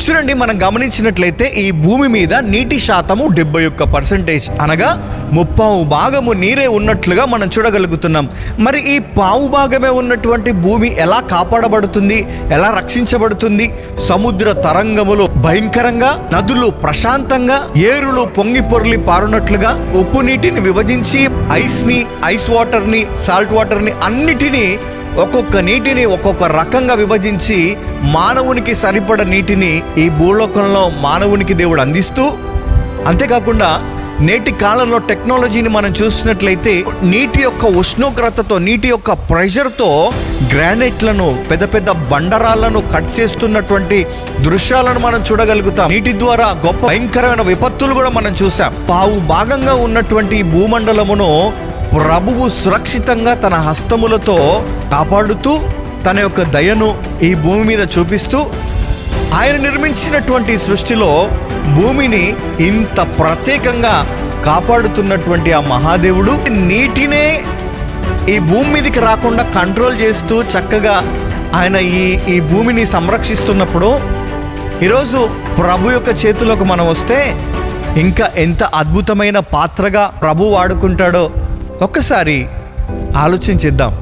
చూడండి, మనం గమనించినట్లయితే ఈ భూమి మీద నీటి శాతము 71%, అనగా 3/4 నీరే ఉన్నట్లుగా మనం చూడగలుగుతున్నాం. మరి ఈ 1/4 ఉన్నటువంటి భూమి ఎలా కాపాడబడుతుంది, ఎలా రక్షించబడుతుంది? సముద్ర తరంగములు భయంకరంగా, నదులు ప్రశాంతంగా, ఏరులు పొంగి పొర్లి పారునట్లుగా, ఉప్పు నీటిని విభజించి ఐస్ వాటర్ని, సాల్ట్ వాటర్ని అన్నిటినీ, ఒక్కొక్క నీటిని ఒక్కొక్క రకంగా విభజించి మానవునికి సరిపడ నీటిని ఈ భూలోకంలో మానవునికి దేవుడు అందిస్తూ, అంతేకాకుండా నేటి కాలంలో టెక్నాలజీని మనం చూసినట్లయితే నీటి యొక్క ఉష్ణోగ్రతతో, నీటి యొక్క ప్రెషర్తో గ్రానైట్లను, పెద్ద పెద్ద బండరాళ్లను కట్ చేస్తున్నటువంటి దృశ్యాలను మనం చూడగలుగుతాం. నీటి ద్వారా గొప్ప భయంకరమైన విపత్తులు కూడా మనం చూసాం. 1/4 ఉన్నటువంటి ఈ భూమండలమును ప్రభువు సురక్షితంగా తన హస్తములతో కాపాడుతూ, తన యొక్క దయను ఈ భూమి మీద చూపిస్తూ, ఆయన నిర్మించినటువంటి సృష్టిలో భూమిని ఇంత ప్రత్యేకంగా కాపాడుతున్నటువంటి ఆ మహాదేవుడు నీటినే ఈ భూమి మీదకి రాకుండా కంట్రోల్ చేస్తూ చక్కగా ఆయన ఈ భూమిని సంరక్షిస్తున్నప్పుడు, ఈరోజు ప్రభు యొక్క చేతులకు మనం వస్తే ఇంకా ఎంత అద్భుతమైన పాత్రగా ప్రభు వాడుకుంటాడో ఒక్కసారి ఆలోచించిద్దాం.